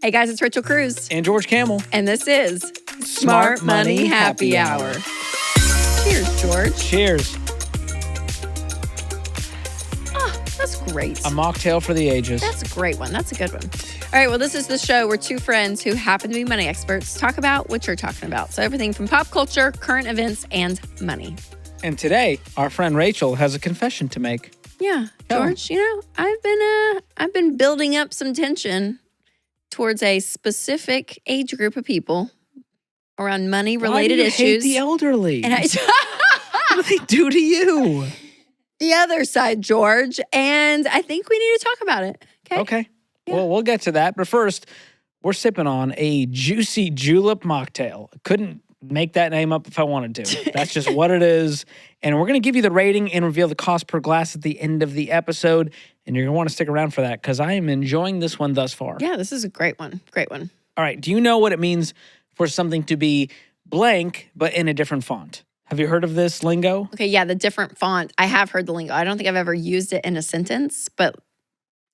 Hey guys, it's Rachel Cruz. And George Camel. And this is Smart Money Happy Hour. Cheers, George. Cheers. Oh, that's great. A mocktail for the ages. That's a great one. That's a good one. All right, well, this is the show where two friends who happen to be money experts talk about what you're talking about. So everything from pop culture, current events, and money. And today, our friend Rachel has a confession to make. Yeah, George, I've been building up some tension towards a specific age group of people around money-related issues. Why do you hate the elderly? And what do they do to you? The other side, George. And I think we need to talk about it. Okay. Yeah. Well, we'll get to that. But first, we're sipping on a juicy Julep Mocktail. Couldn't make that name up if I wanted to. That's just what it is. And we're going to give you the rating and reveal the cost per glass at the end of the episode. And you're going to want to stick around for that because I am enjoying this one thus far. Yeah, this is a great one. Great one. All right. Do you know what it means for something to be blank but in a different font? Have you heard of this lingo? Okay, yeah, the different font. I have heard the lingo. I don't think I've ever used it in a sentence, but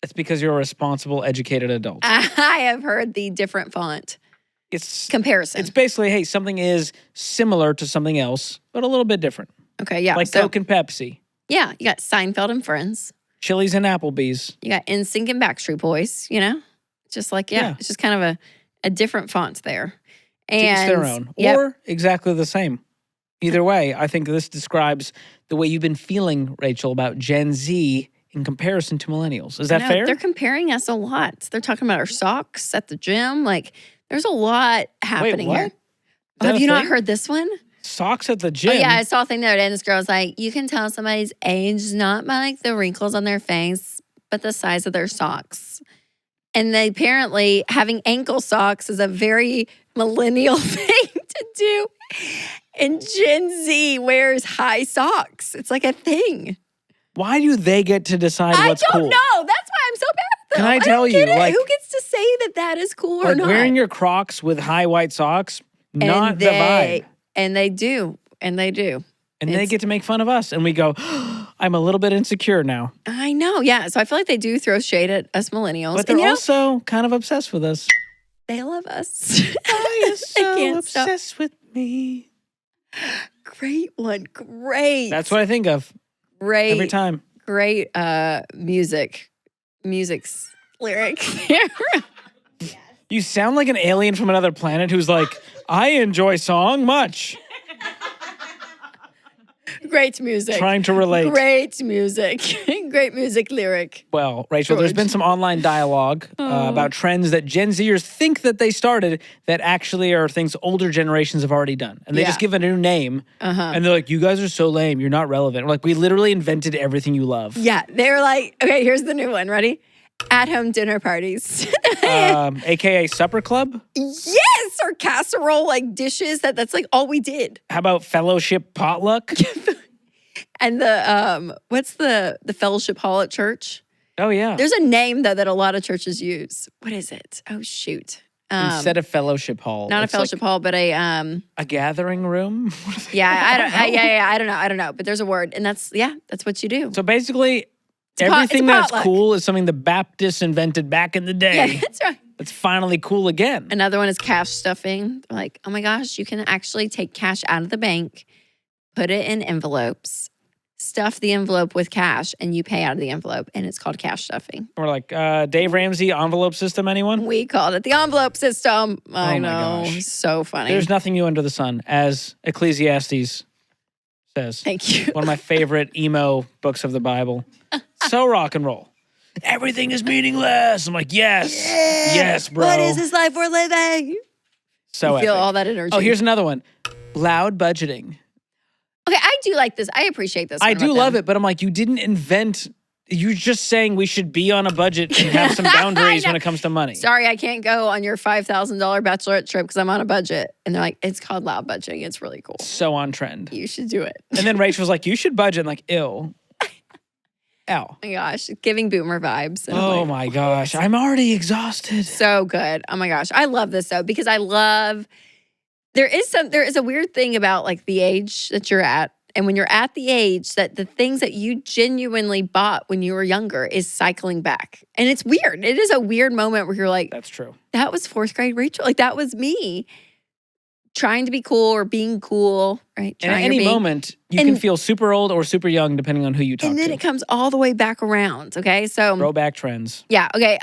It's because you're a responsible, educated adult. I have heard the different font It's comparison. It's basically, hey, something is similar to something else, but a little bit different. Okay, yeah. Like Coke and Pepsi. Yeah, you got Seinfeld and Friends. Chili's and Applebee's. You got NSYNC and Backstreet Boys, Just like, Yeah. it's just kind of a different font there. To each And their own. yep. Or exactly the same. Either way, I think this describes the way you've been feeling, Rachel, about Gen Z in comparison to millennials. Is that fair? They're comparing us a lot. They're talking about our socks at the gym. Like, there's a lot happening what? here. Is that Have a you not thing? heard this one? Socks at the gym? Oh, yeah, I saw a thing the other day, and this girl was like, you can tell somebody's age not by, like, the wrinkles on their face, but the size of their socks. And they apparently, having ankle socks is a very millennial thing to do. And Gen Z wears high socks. It's like a thing. Why do they get to decide what's I don't cool? know. That's why I'm so bad at them. Can I tell don't get you, it. like- who gets to say that is cool or Like not? wearing your Crocs with high white socks, not and the vibe. And they do. And they do. And they It's- get to make fun of us. And we go, I'm a little bit insecure now. I know. Yeah. So I feel like they do throw shade at us millennials. But they're and, also kind of obsessed with us. they love us. Why are you so can't stop. obsessed with me? Great one. Great. That's what I think of great. every time. Great music's lyric. You sound like an alien from another planet who's like, I enjoy song much. Great music. Trying to relate. Great music. Great music lyric. Well, Rachel, there's George. been some online dialogue about trends that Gen Zers think that they started that actually are things older generations have already done. And they just Yeah. give it a new name. And they're like, you guys are so lame. You're not relevant. We're like, we literally invented everything you love. Yeah. They're like, okay, here's the new one. Ready? At-home dinner parties. AKA supper club. Yes, or casserole like dishes. That's like all we did. How about fellowship potluck? And the what's the fellowship hall at church? Oh, yeah. There's a name though that a lot of churches use. What is it? Oh shoot. Instead of fellowship hall. Not a it's fellowship like hall, but a a gathering room. yeah, I don't know, but there's a word, and that's what you do. So basically, It's a everything that's potluck. cool is something the Baptists invented back in the day. Yeah, that's right. It's finally cool again. Another one is cash stuffing. They're like, oh my gosh, you can actually take cash out of the bank, put it in envelopes, stuff the envelope with cash, and you pay out of the envelope, and it's called cash stuffing. We're like, Dave Ramsey envelope system, anyone? We called it the envelope system. I Oh my know. gosh. So funny. There's nothing new under the sun, as Ecclesiastes says. Thank you. One of my favorite emo books of the Bible. So rock and roll. Everything is meaningless. I'm like, yes. Yes, bro. What is this life we're living? So You feel epic. all that energy. Oh, here's another one. Loud budgeting. Okay, I do like this. I appreciate this. I do love it, but I'm like, you didn't invent. You're just saying we should be on a budget and have some boundaries when it comes to money. Sorry, I can't go on your $5,000 bachelorette trip because I'm on a budget. And they're like, it's called loud budgeting. It's really cool. So on trend. You should do it. And then Rachel was like, you should budget. I'm like, ew. Ow. Oh my gosh, giving boomer vibes. And I'm Oh like, my gosh. I'm already exhausted. so good. Oh my gosh. I love this though, because I love there is a weird thing about like the age that you're at And when you're at the age that the things that you genuinely bought when you were younger is cycling back. And it's weird. It is a weird moment where you're like, That's true. that was fourth grade Rachel. Like that was me trying to be cool or being cool, right? And at any moment, you can feel super old or super young depending on who you talk to. And then it comes all the way back around, okay? So throwback trends. Yeah, okay.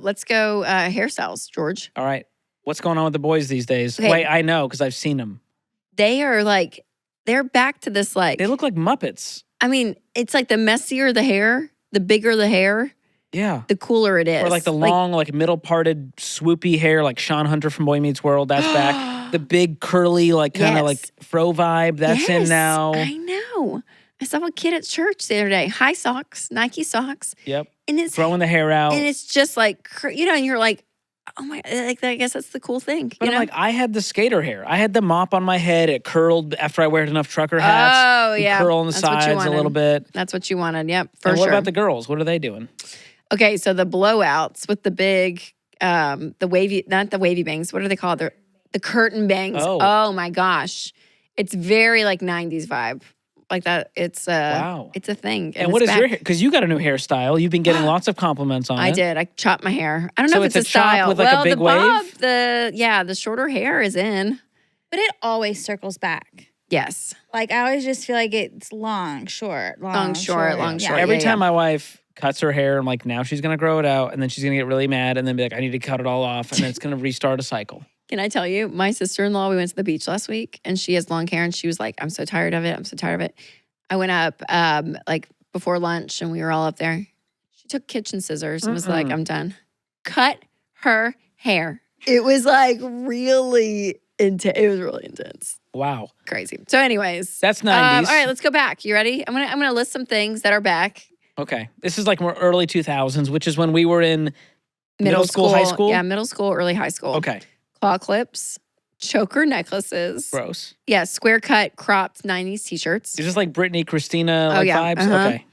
Let's go hairstyles, George. All right. What's going on with the boys these days? Okay. Wait, I know because I've seen them. They are like, they're back to this like. They look like Muppets. I mean, it's like the messier the hair, the bigger the hair, Yeah. the cooler it is. Or like the long, like middle parted, swoopy hair, like Sean Hunter from Boy Meets World. That's back. The big curly, like kind of like fro vibe. That's in now. I know. I saw a kid at church the other day. High socks, Nike socks. Yep. And it's throwing the hair out. And it's just like, you know, and you're like, oh my, like I guess that's the cool thing. But you know? I'm like, I had the skater hair. I had the mop on my head. It curled after I wear enough trucker hats. Oh, yeah. Curl on the That's what you sides a wanted. little bit. That's what you wanted. Yep, for And sure. what about the girls? What are they doing? Okay, so the blowouts with the big, the wavy, not the wavy bangs. What are they called? The curtain bangs. Oh my gosh. It's very like 90s vibe. Like that. It's Wow. It's a thing. And what is your hair? Because you got a new hairstyle. You've been getting lots of compliments on it. I did. I chopped my hair. I don't know if it's a chop style. with like a big the bob, wave? the shorter hair is in. But it always circles back. Yes. Like I always just feel like it's long, short, long, short. Every time my wife cuts her hair, I'm like, now she's going to grow it out. And then she's going to get really mad and then be like, I need to cut it all off. And then it's going to restart a cycle. Can I tell you, my sister-in-law, we went to the beach last week and she has long hair and she was like, I'm so tired of it. I'm so tired of it. I went up like before lunch and we were all up there. She took kitchen scissors and was like, I'm done. Cut her hair. It was like really intense. It was really intense. Wow. Crazy. So anyways. That's 90s. All right, let's go back. You ready? I'm gonna list some things that are back. Okay. This is like more early 2000s, which is when we were in middle school, high school? Yeah, middle school, early high school. Okay. Claw clips, choker necklaces. Gross. Yeah, square cut, cropped 90s t-shirts. Is this like Britney, Christina vibes?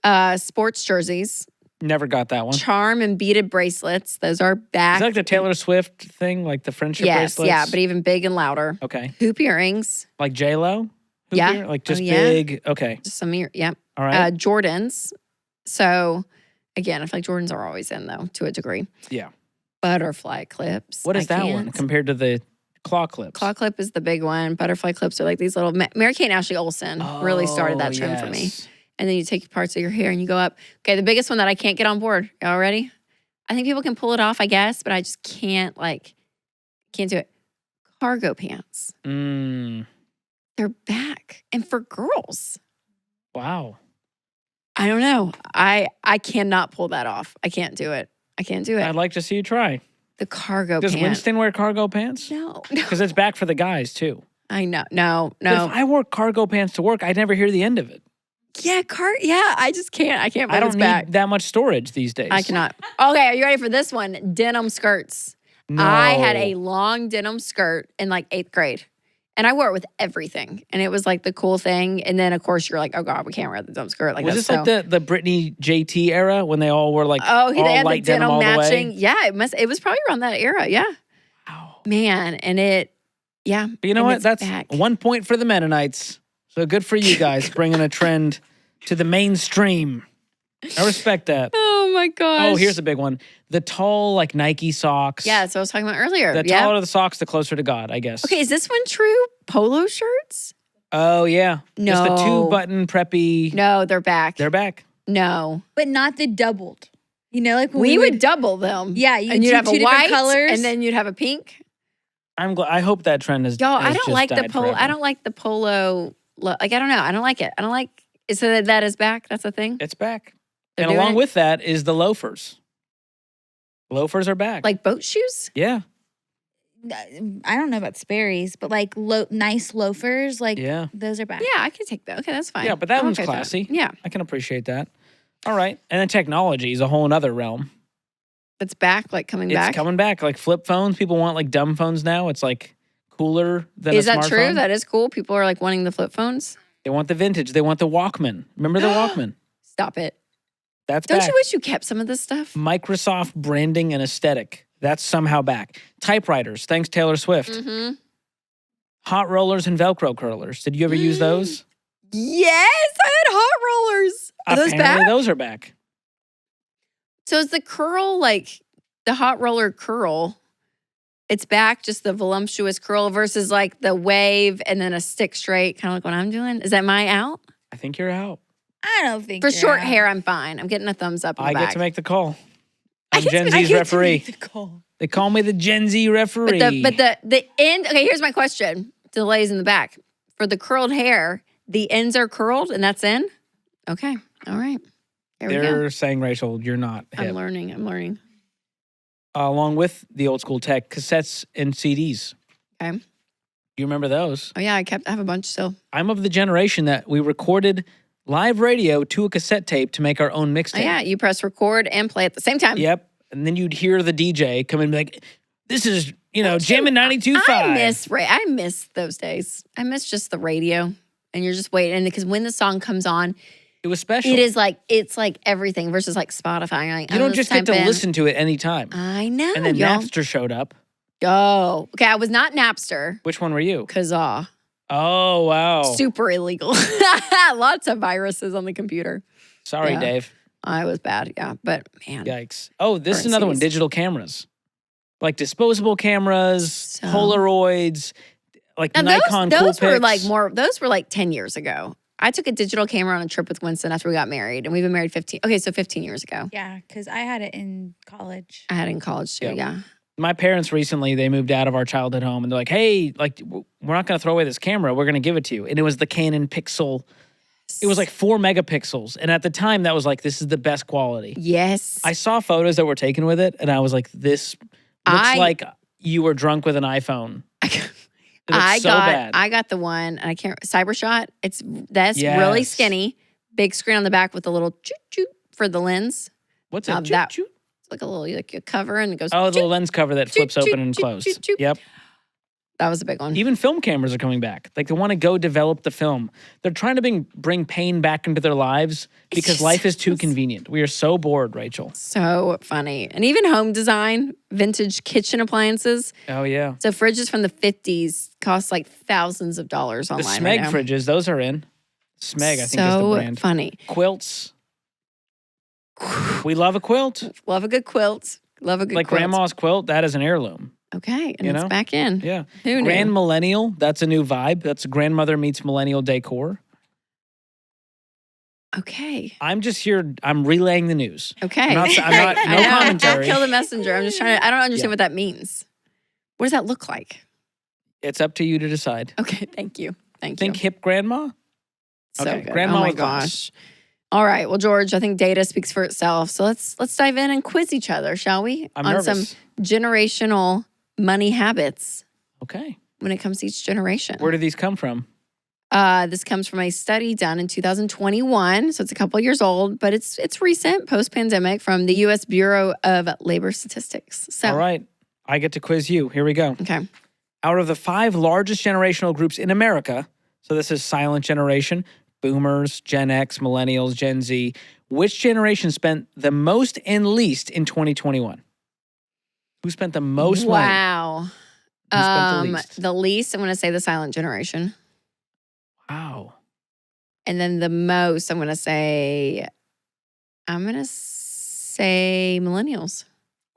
Okay. Sports jerseys. Never got that one. Charm and beaded bracelets. Those are back. Is that like the Taylor Swift thing, like the friendship bracelets? Yeah, but even big and louder. Okay. Hoop earrings. Like J-Lo? Yeah. Like just big? Okay. Just some yep. All right. Jordans. So, again, I feel like Jordans are always in, though, to a degree. Yeah. Butterfly clips. What is that one compared to the claw clips? Claw clip is the big one. Butterfly clips are like these little. Mary-Kate and Ashley Olsen really started that trend for me. And then you take parts of your hair and you go up. Okay, the biggest one that I can't get on board. Y'all ready? I think people can pull it off, I guess, but I just can't do it. Cargo pants. They're back. And for girls. Wow. I don't know. I cannot pull that off. I can't do it. I'd like to see you try. The cargo pants. Does Winston wear cargo pants? No. Because it's back for the guys, too. I know. No. But if I wore cargo pants to work, I'd never hear the end of it. Yeah, I just can't. I can't. I don't need that much storage these days. I cannot. Okay, are you ready for this one? Denim skirts. No. I had a long denim skirt in like 8th grade. And I wore it with everything. And it was like the cool thing. And then, of course, you're like, oh, God, we can't wear the denim skirt. Like, was this like the Britney JT era when they all were like all they had light the denim all matching? The way? Yeah, it was probably around that era. Yeah. Wow. Man, and But you know what? That's back. 1 point for the Mennonites. So good for you guys bringing a trend to the mainstream. I respect that. Oh, my gosh. Oh, here's a big one. The tall, like Nike socks. Yeah, that's what I was talking about earlier. The taller the socks, the closer to God, I guess. Okay, is this one true? Polo shirts? Oh, yeah. No. Just the 2-button preppy. No, they're back. They're back. No. But not the doubled. You know, like when we would double them. Yeah, and you'd have a white colors. And then you'd have a pink. I'm glad. I hope that trend is. Y'all, I don't like the polo. I don't like the polo. Like, I don't know. I don't like it. I don't like. So that is back. That's a thing. It's back. They're and along it? with that is the loafers. Loafers are back. Like boat shoes? Yeah. I don't know about Sperry's, but like nice loafers, like those are back. Yeah, I can take that. Okay, that's fine. Yeah, but that one's classy. Yeah. I can appreciate that. All right. And then technology is a whole other realm. It's back, like coming back? It's coming back. Like flip phones. People want like dumb phones now. It's like cooler than Is a smartphone. that true? That is cool? People are like wanting the flip phones? They want the vintage. They want the Walkman. Remember the Walkman? Stop it. That's Don't back. you wish you kept some of this stuff? Microsoft branding and aesthetic. That's somehow back. Typewriters. Thanks Taylor Swift. Mm-hmm. Hot rollers and Velcro curlers. Did you ever use those? Yes, I had hot rollers. Are those Apparently back? those are back. So is the curl like the hot roller curl? It's back, just the voluptuous curl versus like the wave and then a stick straight, kind of like what I'm doing. Is that my out? I think you're out. I don't think For you're short out. hair, I'm fine. I'm getting a thumbs up in the I back. get to make the call. I I'm get to Gen make- I Z's get to referee. make the call. They call me the Gen Z referee. But the end. Okay, here's my question to the ladies in the back. For the curled hair, the ends are curled and that's in. Okay, all right. There we go. They're saying, Rachel, you're not hip. I'm learning. Along with the old school tech, cassettes and CDs. Okay. You remember those? Oh yeah, I have a bunch still. I'm of the generation that we recorded live radio to a cassette tape to make our own mixtape. Oh yeah, you press record and play at the same time. Yep. And then you'd hear the DJ come in and be like, this is, Jammin' 92.5. I miss those days. I miss just the radio, and you're just waiting because when the song comes on, It was special. it's like everything versus like Spotify. You're like, You don't just get to listen to it anytime. I know. And then y'all. Napster showed up. Oh, okay. I was not Napster. Which one were you? Kazaa. Oh, wow. Super illegal. Lots of viruses on the computer. Sorry, Yeah. Dave. I was bad. Yeah, but man. Yikes. Oh, this is another one. Currencies. Digital cameras. Like disposable cameras, So- Polaroids, like Now Nikon those cool were like pics. those were like 10 years ago. I took a digital camera on a trip with Winston after we got married, and we've been married 15 years ago. Yeah, because I had it in college. I had it in college too. Yep. Yeah. My parents recently, they moved out of our childhood home and they're like, hey, we're not going to throw away this camera. We're going to give it to you. And it was the Canon Pixel. It was like 4 megapixels. And at the time, that was like, this is the best quality. Yes. I saw photos that were taken with it and I was like, this looks like you were drunk with an iPhone. It looks so bad. I got the one, and I can't Cybershot. That's really Yes. skinny, big screen on the back with a little choo choo for the lens. What's Now it? that- Choo, choo? It's like a little like a cover, and it goes. Oh, the choo. lens cover that flips Choo, choo, open and choo, closed. choo, choo. Yep. That was a big one. Even film cameras are coming back. Like they want to go develop the film. They're trying to bring pain back into their lives because life is too convenient. We are so bored, Rachel. So funny, and even home design, vintage kitchen appliances. Oh yeah. So fridges from the 50s cost like thousands of dollars The online. Smeg right now. fridges, those are in. Smeg, I think, is the So brand. funny. Quilts. We love a quilt. Love a good quilt. Love a good Like quilt. grandma's quilt, that is an heirloom. Okay, and you it's know? back in. Yeah. Who knew? Grand millennial, that's a new vibe. That's grandmother meets millennial decor. Okay. I'm just here, I'm relaying the news. Okay. I'm not, I no know. commentary. Don't kill the messenger. I'm just trying to, I don't understand Yeah. what that means. What does that look like? It's up to you to decide. Okay, thank you. Thank Think you. hip grandma? So okay, good. grandma oh my with class. gosh. All right. Well, George, I think data speaks for itself. So let's dive in and quiz each other, shall we? I'm on nervous. some generational money habits Okay. when it comes to each generation. Where do these come from? This comes from a study done in 2021, so it's a couple years old, but it's recent, post-pandemic, from the U.S. Bureau of Labor Statistics. So, All right. I get to quiz you. Here we go. okay. Out of the 5 largest generational groups in America, so this is silent generation, boomers, Gen X, millennials, Gen Z, which generation spent the most and least in 2021? Who spent the most money? Wow. Who spent the least? The least, I'm going to say the silent generation. Wow. And then the most, I'm going to say millennials.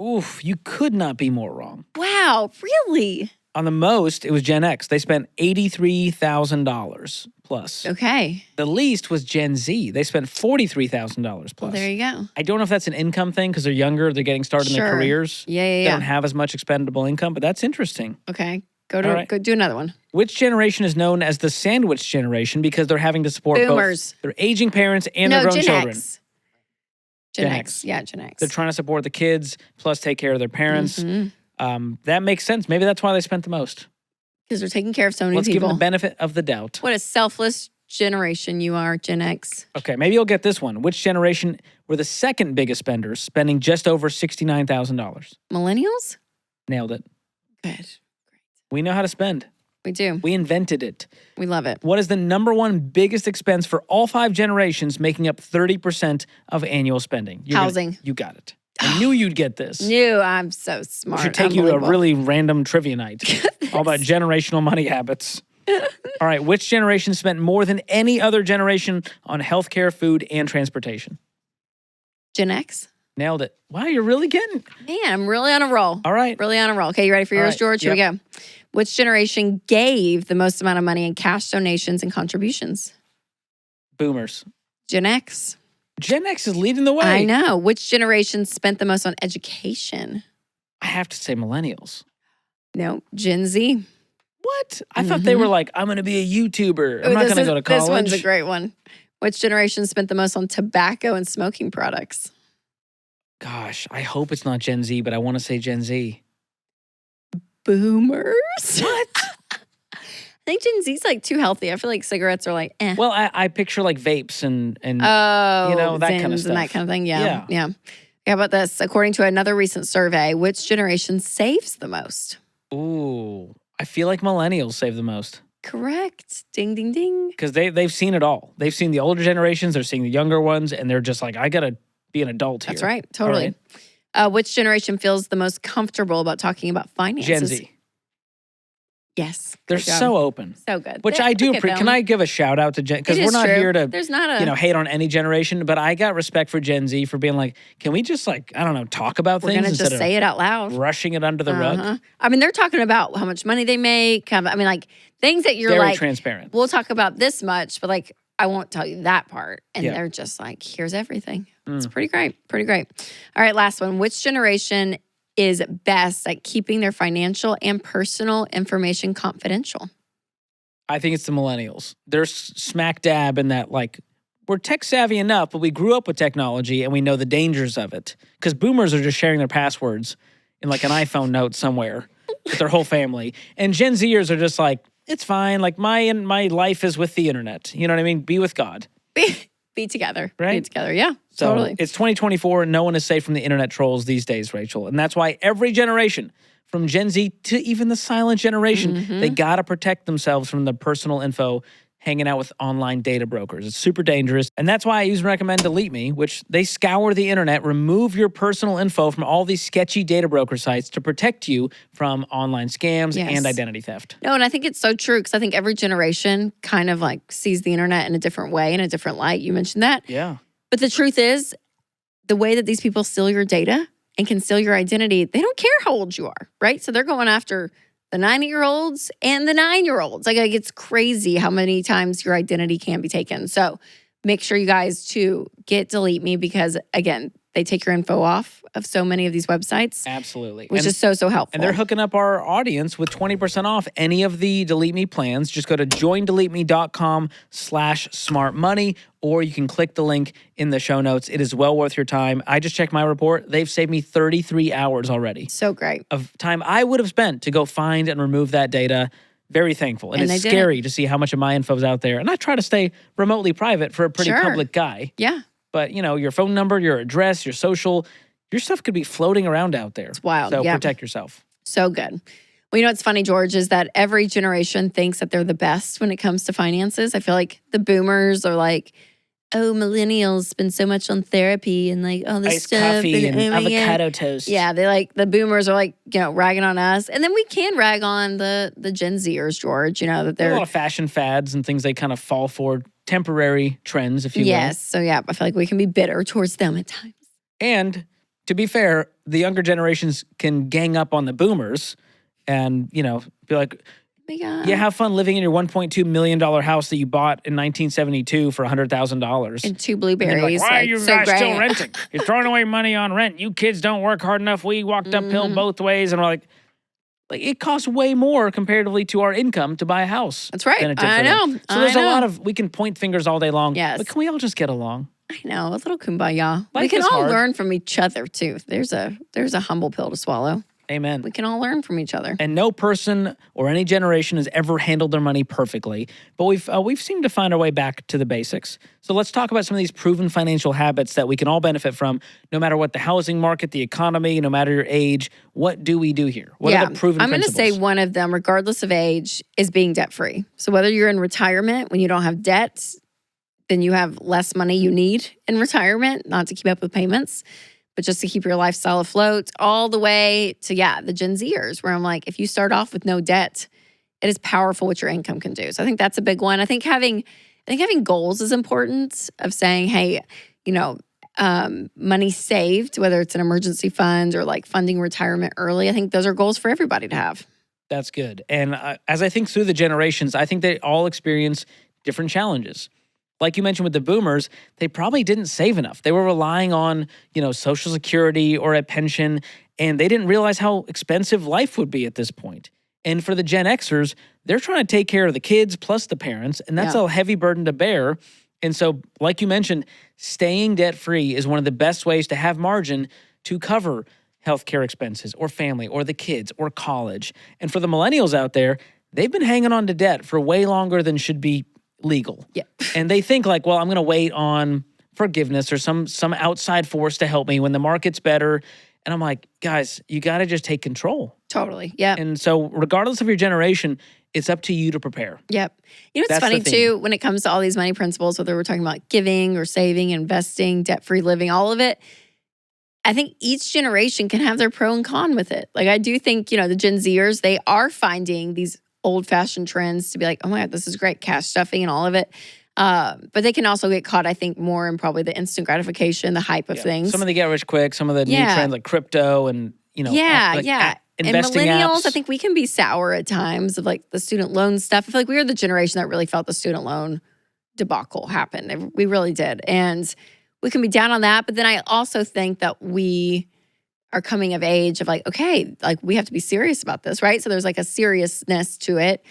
Oof, you could not be more wrong. Wow, really? On the most, it was Gen X. They spent $83,000 plus. Okay. The least was Gen Z. They spent $43,000 Well, plus. there you go. I don't know if that's an income thing because they're younger, they're getting started in their Sure. careers. Yeah, They yeah, don't yeah. have as much expendable income, but that's interesting. Okay. All right. Go do another one. Which generation is known as the sandwich generation because they're having to support Boomers. both their aging parents and No, their grown Gen children? X. Gen Gen X. X. Yeah, Gen X. They're trying to support the kids plus take care of their parents. Mhm. That makes sense. Maybe that's why they spent the most. Because they're taking care of so many Let's give people. them the benefit of the doubt. What a selfless generation you are, Gen X. Okay, maybe you'll get this one. Which generation were the second biggest spenders, spending just over $69,000? Millennials? Nailed it. Good. We know how to spend. We do. We invented it. We love it. What is the number one biggest expense for all 5 generations, making up 30% of annual spending? Housing. You got it. I knew you'd get this. New. I'm so We smart. should take you to a Unbelievable. really random trivia night. All about generational money habits. All right. Which generation spent more than any other generation on healthcare, food, and transportation? Gen X. Nailed it. Wow, you're really getting. Man, I'm really on a roll. All right. Really on a roll. Okay, you ready for All yours, right. George? Here Yep. we go. Which generation gave the most amount of money in cash donations and contributions? Boomers. Gen X. Gen X is leading the way. I know. Which generation spent the most on education? I have to say millennials. No, Gen Z. What? I thought they were like, I'm going to be a YouTuber. I'm Ooh, not going to go to college. This one's a great one. Which generation spent the most on tobacco and smoking products? Gosh, I hope it's not Gen Z, but I want to say Gen Z. Boomers. What? I think Gen Z's like too healthy. I feel like cigarettes are like, eh. Well, I picture like vapes and Oh, you know, that kind of Zins and that stuff. kind of thing. Yeah. How about this? According to another recent survey, which generation saves the most? ooh, I feel like millennials save the most Correct. Ding, ding, ding. because they've seen it all. They've seen the older generations, they're seeing the younger ones, and they're just like, I gotta be an adult here. That's right. Totally. Which generation feels the most comfortable about talking about finances? Gen Z. Yes. They're Good job. so open. So good. Which They- I do look at appreciate. Can them. I give a shout out to Gen? Because It we're is not true. here to There's not a. hate on any generation, but I got respect for Gen Z for being like, can we just like, I don't know, talk about we're things gonna instead just say it out loud. of rushing it under the rug? Uh-huh. I mean, they're talking about how much money they make. I mean, like things that you're Very like, transparent. we'll talk about this much, but like, I won't tell you that part. And Yeah. they're just like, here's everything. Mm. It's pretty great. Pretty great. All right, last one. Which generation is best at keeping their financial and personal information confidential? I think it's the millennials. They're smack dab in that, like, we're tech savvy enough, but we grew up with technology and we know the dangers of it. Because boomers are just sharing their passwords in like an iPhone note somewhere with their whole family. And Gen Zers are just like, it's fine. Like my life is with the internet. You know what I mean? Be with God. Be together. Be Right? together. Yeah, So totally. it's 2024 and no one is safe from the internet trolls these days, Rachel. And that's why every generation, from Gen Z to even the silent generation, they got to protect themselves from the personal info hanging out with online data brokers. It's super dangerous. And that's why I use and recommend DeleteMe, which they scour the internet, remove your personal info from all these sketchy data broker sites to protect you from online scams Yes. and identity theft. No, and I think it's so true because I think every generation kind of like sees the internet in a different way, in a different light. You mentioned that. Yeah. But the truth is, the way that these people steal your data and can steal your identity, they don't care how old you are, right? So they're going after the 90-year-olds and the 9-year-olds. Like it's crazy how many times your identity can be taken. So make sure you guys to get DeleteMe because, again, they take your info off of so many of these websites, Absolutely. which is so helpful. And they're hooking up our audience with 20% off any of the DeleteMe plans. Just go to joindeleteme.com/smartmoney, or you can click the link in the show notes. It is well worth your time. I just checked my report. They've saved me 33 hours already So great. of time I would have spent to go find and remove that data. Very thankful. And And it's they did it. scary to see how much of my info is out there. And I try to stay remotely private for a pretty Sure. public guy. Yeah, But, you know, your phone number, your address, your social, your stuff could be floating around out there. it's wild. So Yeah. protect yourself. So good. Well, you know what's funny, George, is that every generation thinks that they're the best when it comes to finances. I feel like the boomers are like, oh, millennials spend so much on therapy and like all this Iced stuff. coffee and oh my God. avocado toast. Yeah, they like the boomers are like, ragging on us. And then we can rag on the Gen Zers, George, that There's a they're lot of fashion fads and things they kind of fall for, temporary trends, if you will. yes. So yeah, I feel like we can be bitter towards them at times. And to be fair, the younger generations can gang up on the boomers and, be like, Oh my God. yeah, have fun living in your $1.2 million house that you bought in 1972 for $100,000. And 2 And they're blueberries. like, why are you so guys still great. renting? You're throwing away money on rent. You kids don't work hard enough. We walked uphill both ways. And we're like it costs way more comparatively to our income to buy a house. That's right. than it did I for them. know. So there's I a lot know. of, we can point fingers all day long. Yes. But can we all just get along? I know, a little kumbaya. We Life can is all hard. learn from each other too. There's a humble pill to swallow. Amen. We can all learn from each other. And no person or any generation has ever handled their money perfectly, but we've seemed to find our way back to the basics. So let's talk about some of these proven financial habits that we can all benefit from, no matter what the housing market, the economy, no matter your age. What do we do here? What are the proven I'm going to principles? say one of them, regardless of age, is being debt free. So whether you're in retirement when you don't have debt, then you have less money you need in retirement, not to keep up with payments, but just to keep your lifestyle afloat, all the way to, the Gen Zers, where I'm like, if you start off with no debt, it is powerful what your income can do. So I think that's a big one. I think having goals is important, of saying, hey, money saved, whether it's an emergency fund or like funding retirement early. I think those are goals for everybody to have. That's good. And as I think through the generations, I think they all experience different challenges. Like you mentioned with the boomers, they probably didn't save enough. They were relying on, Social Security or a pension, and they didn't realize how expensive life would be at this point. And for the Gen Xers, they're trying to take care of the kids plus the parents, and that's a heavy burden to bear. And so, like you mentioned, staying debt-free is one of the best ways to have margin to cover healthcare expenses or family or the kids or college. And for the millennials out there, they've been hanging on to debt for way longer than should be legal. Yeah. And they think like, well, I'm going to wait on forgiveness or some outside force to help me when the market's better. And I'm like, guys, you got to just take control. Totally. Yeah. And so regardless of your generation, it's up to you to prepare. Yep. It's That's funny the thing. too, when it comes to all these money principles, whether we're talking about giving or saving, investing, debt-free living, all of it, I think each generation can have their pro and con with it. Like I do think, the Gen Zers, they are finding these old-fashioned trends to be like, oh my God, this is great, cash stuffing and all of it. But they can also get caught, I think, more in probably the instant gratification, the hype of things. Some of the get rich quick, some of the new trends like crypto and, investing and millennials, apps. I think we can be sour at times of like the student loan stuff. I feel like we were the generation that really felt the student loan debacle happen. We really did. And we can be down on that. But then I also think that we are coming of age of like, okay, like we have to be serious about this, right? So there's like a seriousness to it.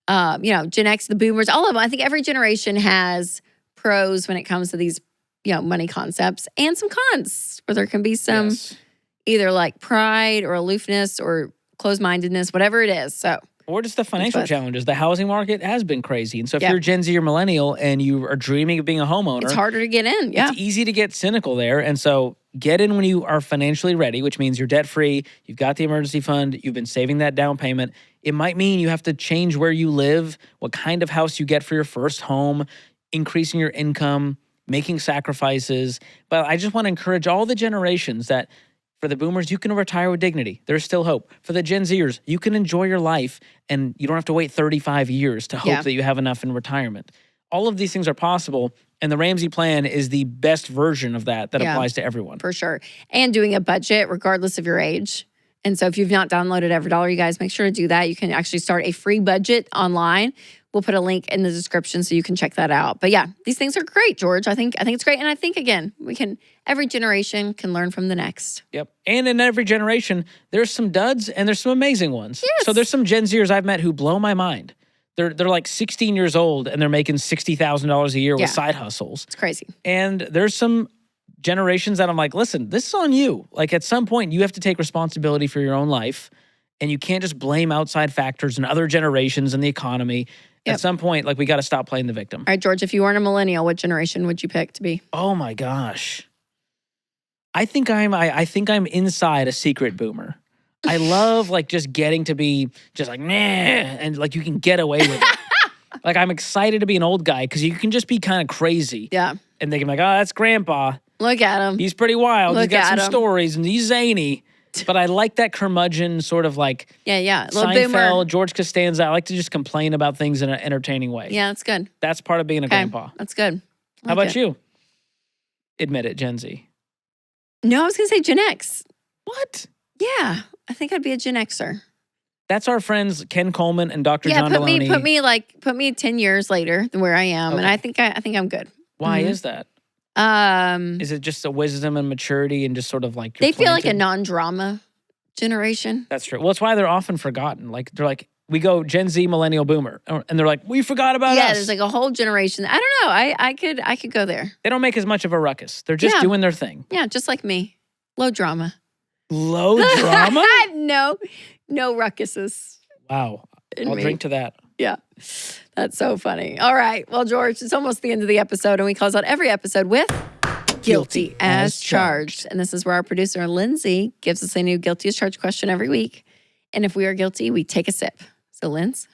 Gen X, the boomers, all of them. I think every generation has pros when it comes to these, money concepts and some cons where there can be some either like pride or aloofness or closed-mindedness, whatever it is. So, or just the financial challenges. The housing market has been crazy. And so if you're Gen Z or millennial and you are dreaming of being a homeowner, it's harder to get in. Yeah. It's easy to get cynical there. And so get in when you are financially ready, which means you're debt-free, you've got the emergency fund, you've been saving that down payment. It might mean you have to change where you live, what kind of house you get for your first home, increasing your income, making sacrifices. But I just want to encourage all the generations that for the boomers, you can retire with dignity. There's still hope. For the Gen Zers, you can enjoy your life and you don't have to wait 35 years to hope that you have enough in retirement. All of these things are possible. And the Ramsey plan is the best version of that applies to everyone. For sure. And doing a budget regardless of your age. And so if you've not downloaded EveryDollar, you guys make sure to do that. You can actually start a free budget online. We'll put a link in the description so you can check that out. But yeah, these things are great, George. I think it's great. And I think, again, every generation can learn from the next. Yep. And in every generation, there's some duds and there's some amazing ones. Yes. So there's some Gen Zers I've met who blow my mind. They're like 16 years old and they're making $60,000 a year with side hustles. It's crazy. And there's some generations that I'm like, listen, this is on you. Like at some point, you have to take responsibility for your own life. And you can't just blame outside factors and other generations and the economy. At some point, like we got to stop playing the victim. All right, George, if you weren't a millennial, what generation would you pick to be? Oh my gosh. I think I'm inside a secret boomer. I love like just getting to be just like, nah, and like you can get away with it. Like I'm excited to be an old guy because you can just be kind of crazy. Yeah. And they can be like, oh, that's grandpa. Look at him. He's pretty wild. He's got some him. stories and he's zany. But I like that curmudgeon sort of like Seinfeld, boomer. George Costanza. I like to just complain about things in an entertaining way. Yeah, that's good. That's part of being a grandpa. That's good. How about you? Admit it, Gen Z. No, I was going to say Gen X. What? Yeah, I think I'd be a Gen Xer. That's our friends Ken Coleman and Dr. John Deloney. Put me 10 years later than where I am, and I think I'm good. Why is that? Is it just a wisdom and maturity and just sort of like they feel like a non-drama generation? That's true. Well, it's why they're often forgotten. Like they're like, we go Gen Z, millennial, boomer, and they're like, we forgot about us. Yeah, there's like a whole generation. I don't know. I could go there. They don't make as much of a ruckus. They're just doing their thing. Yeah, just like me. Low drama. Low drama? No ruckuses. Wow. I'll drink to that. Yeah. That's so funny. All right. Well, George, it's almost the end of the episode, and we close out every episode with Guilty as Charged. And this is where our producer, Lindsay, gives us a new Guilty as Charged question every week. And if we are guilty, we take a sip. So, Linz?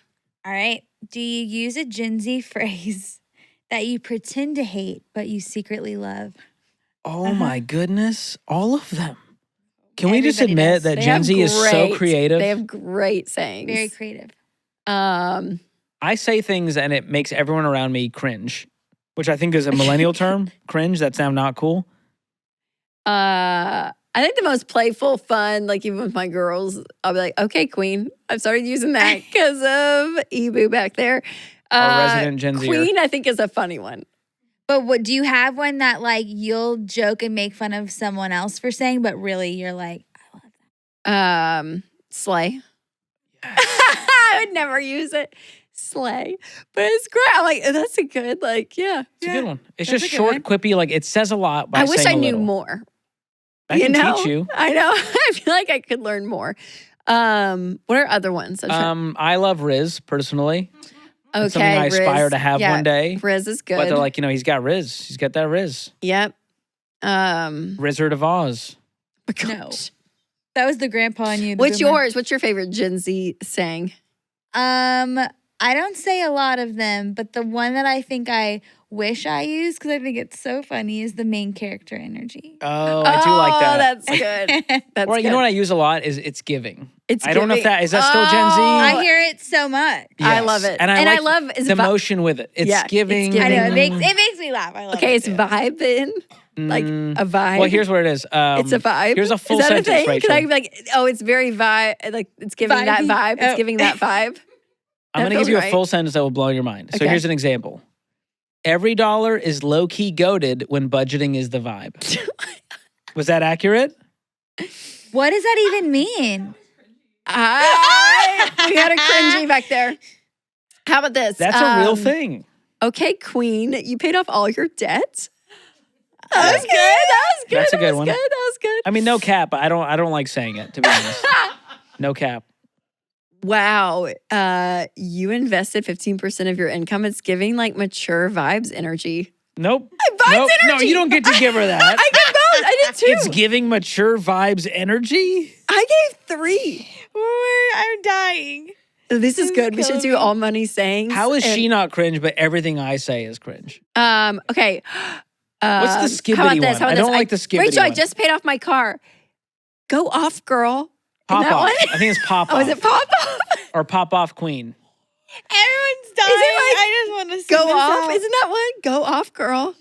All right. Do you use a Gen Z phrase that you pretend to hate, but you secretly love? Oh, my goodness. All of them. Can we just admit that Gen Z is so creative? They have great sayings. Very creative. I say things and it makes everyone around me cringe, which I think is a millennial term. Cringe. That sound not cool. I think the most playful, fun, like even with my girls, I'll be like, okay, queen. I've started using that because of Ebu back there. Our resident Gen Zer. Queen, I think, is a funny one. But what do you have one that like you'll joke and make fun of someone else for saying, but really you're like, I love that. Slay. I would never use it. Slay. But it's great. I'm like, that's a good, like, yeah. It's a good one. It's That's just a good short, one. quippy. Like it says a lot. By I wish I saying a knew little. more. I can teach you. I know. I feel like I could learn more. What are other ones? I love Riz personally. Okay, It's something I aspire Riz. to have one day. Riz is good. But they're like, he's got Riz. He's got that Riz. Yep. Wizard of Oz. No. That was the grandpa in you. the What's boomer. yours? What's your favorite Gen Z saying? I don't say a lot of them, but the one that I think I wish I used because I think it's so funny is the main character energy. Oh, I do like that. That's good. That's Or good. you know what I use a lot is it's giving. It's I don't know if giving. that is that still Gen Z. I hear it so much. I Yes. love it. And I like love is the motion with it. It's Yeah, it's giving. giving. I know it makes me laugh. I love Okay, it it's too. vibing. Like a vibe. Well, here's what it is. It's a vibe. Here's a full is that sentence, a thing? Rachel. Can I be like, oh, it's very vibe. Like it's giving that Vibey. vibe. It's Oh. giving that vibe. I'm That going to give feels you a right. full sentence that will blow your mind. So Okay. here's an example. Every dollar is low-key goated when budgeting is the vibe. Was that accurate? What does that even mean? We got a cringy back there. How about this? That's a real thing. Okay, queen, you paid off all your debt. That was good. That was good. That's a good that was one. Good. That was good. I mean, no cap. But I don't like saying it, to be honest. No cap. Wow. You invested 15% of your income. It's giving like mature vibes energy. Nope. Vibes Nope. No, energy. you don't get to give her that. I gave both. I did too. It's giving mature vibes energy. I gave 3. I'm dying. This is This good. is We should killing do me. all money sayings. How is and- she not cringe, but everything I say is cringe? Okay. What's the How about skibbity this? one? How about I don't this? like the skibbity Rachel, I one. just paid off my car. Go off, girl. Pop that off. one? I think it's pop Oh, off. is it pop off? Or pop off queen. Everyone's dying. Is it like, I just want to Go off. Isn't that one? Go off, girl.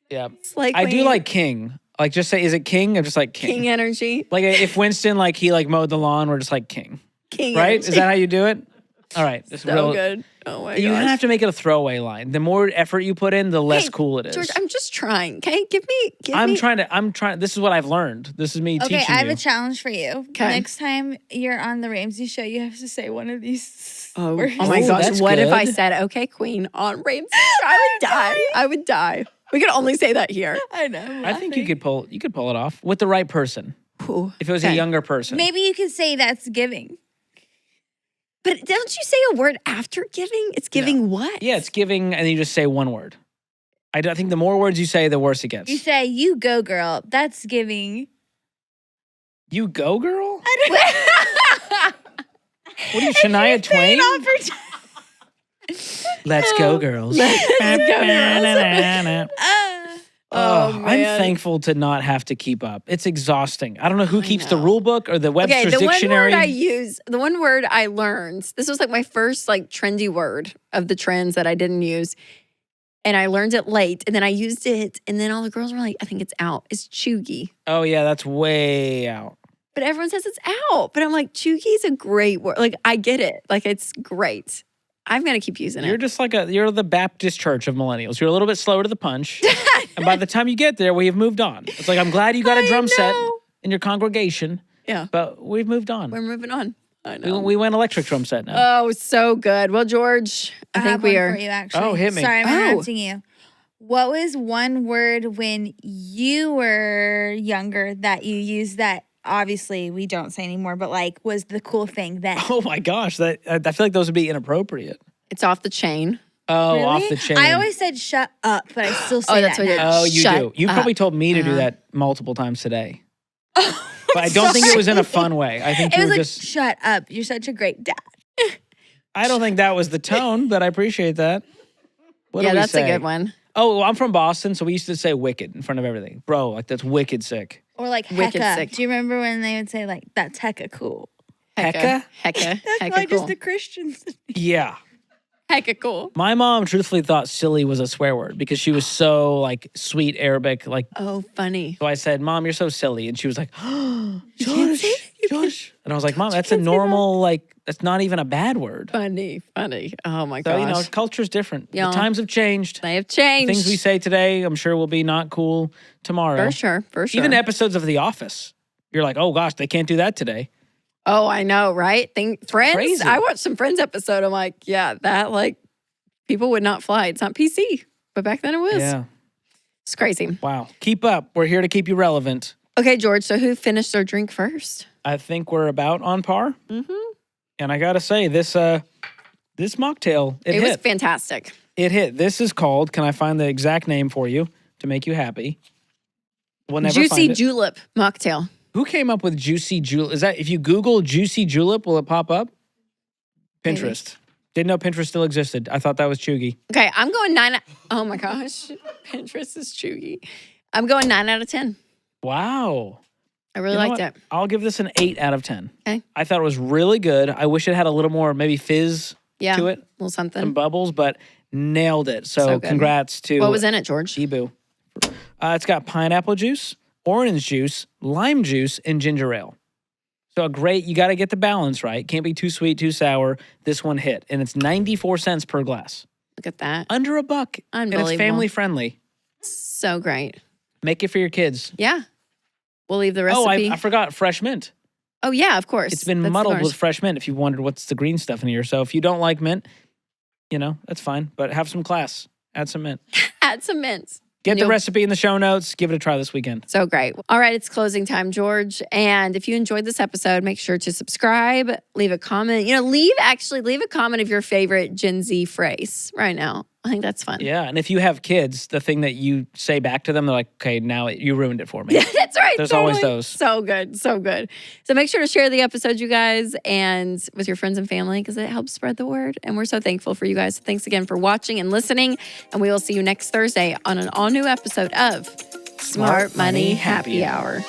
Yeah. Slay I do queen. like king. Like just say, is it king? I'm just like king. king energy. Like if Winston he mowed the lawn, we're just like king. King Right? energy. Is that how you do it? All right. This is so real. good? Oh my You gosh. don't have to make it a throwaway line. The more effort you put in, the less Hey, cool it is. George, I'm just trying. Okay, give me. I'm trying. This is what I've learned. This is me Okay, teaching I have you. a challenge for you. 'Kay. Next time you're on the Ramsey show, you have to say one of these. Oh words. my Oh, gosh! that's What if I good. said, "Okay, queen" on Ramsey? I would die. I would die. We could only say that here. I know. I think you could pull it off with the right person. Ooh. If it was a Okay. younger person. Maybe you could say that's giving. But don't you say a word after giving? It's giving what? Yeah, it's giving, and you just say one word. I think the more words you say, the worse it gets. You say, "You go, girl." That's giving. You go, girl? I What are you, Shania Twain? Let's go, girls. Oh, I'm man. thankful to not have to keep up. It's exhausting. I don't know who keeps the know. rule book or the Webster's Okay, the dictionary. the one word I learned, this was like my first like trendy word of the trends that I didn't use. And I learned it late and then I used it and then all the girls were like, I think it's out. It's chuggy. Oh yeah, that's way out. But everyone says it's out. But I'm like, chuggy is a great word. Like I get it. Like it's great. I'm gonna keep using You're it. just you're the Baptist church of millennials. You're a little bit slower to the punch. And by the time you get there, we have moved on. It's like, I'm glad you got a drum set know. in your congregation, Yeah. but we've moved on. We're moving on. I know. We went electric drum set now. Oh, so good. Well, George, I think have we one are. for you, actually. Oh, hit me. Sorry, I'm Oh. interrupting you. What was one word when you were younger that you used that obviously we don't say anymore, but like was the cool thing then? Oh my gosh, I feel like those would be inappropriate. It's off the chain. Oh, Really? off the chain. I always said shut up, but I still say that's that what it now. Oh, you Shut do. You up. probably told me to do Uh-huh. that multiple times today. But I don't think it was in a fun way. I think It you was were like, just. shut up. You're such a great dad. I don't think that was the tone, but I appreciate that. What do Yeah, we that's say? a good one. Oh, well, I'm from Boston, so we used to say wicked in front of everything. Bro, like that's wicked sick. Or like Wicked hecka. sick. Do you remember when they would say like, that's hecka cool? Hecka? Hecka. That's Hecka why cool. just the Christians. Yeah. Hecka cool. My mom truthfully thought silly was a swear word because she was so like sweet Arabic. Like, Oh, funny. so I said, Mom, you're so silly. And she was like, can't Josh, say that. Josh. And I was like, Mom, that's a can't say that. normal, like, that's not even a bad word. Funny. Oh my So, gosh. you know, culture's different. Yeah. The times have changed. They have changed. Things we say today, I'm sure will be not cool tomorrow. For sure. Even episodes of The Office. You're like, oh gosh, they can't do that today. Oh, I know, right? Friends. crazy. I watched some Friends episode. I'm like, yeah, that like people would not fly. It's not PC, but back then it was. Yeah. It's crazy. Wow. Keep up. We're here to keep you relevant. Okay, George. So who finished their drink first? I think we're about on par. Mm-hmm. And I gotta say, this mocktail, it It was hit. fantastic. It hit. This is called, can I find the exact name for you to make you happy? We'll never Juicy find it. Julep mocktail. Who came up with Juicy Julep? Is that, if you Google Juicy Julep, will it pop up? Maybe. Pinterest. Didn't know Pinterest still existed. I thought that was Chugi. Okay, I'm going 9. Oh my gosh, Pinterest is chuggy. I'm going 9 out of 10. Wow. I really You know liked what? it. I'll give this an 8 out of 10. Okay. I thought it was really good. I wish it had a little more maybe fizz Yeah, to a it, little some something. bubbles, but nailed it. So, So good. congrats to What was in it, George? Ebu. It's got pineapple juice, orange juice, lime juice, and ginger ale. So a great, you got to get the balance right. Can't be too sweet, too sour. This one hit, and it's 94 cents per glass. Look at that. Under $1. And Unbelievable. it's family friendly. So great. Make it for your kids. Yeah. We'll leave the Oh, recipe. I forgot fresh mint. Oh, yeah, of course. It's been That's muddled ours. with fresh mint if you wondered what's the green stuff in here. So if you don't like mint, you know, that's fine. But have some class. Add some mint. Add some mint. Get the Nope. recipe in the show notes. Give it a try this weekend. So great. All right, it's closing time, George. And if you enjoyed this episode, make sure to subscribe, leave a comment. You know, leave a comment of your favorite Gen Z phrase right now. I think that's fun. Yeah. And if you have kids, the thing that you say back to them, they're like, okay, now you ruined it for me. Yeah, that's right. There's always totally. those. So good. So good. So make sure to share the episode, you guys, and with your friends and family because it helps spread the word. And we're so thankful for you guys. So thanks again for watching and listening. And we will see you next Thursday on an all new episode of Smart Money Happy Hour.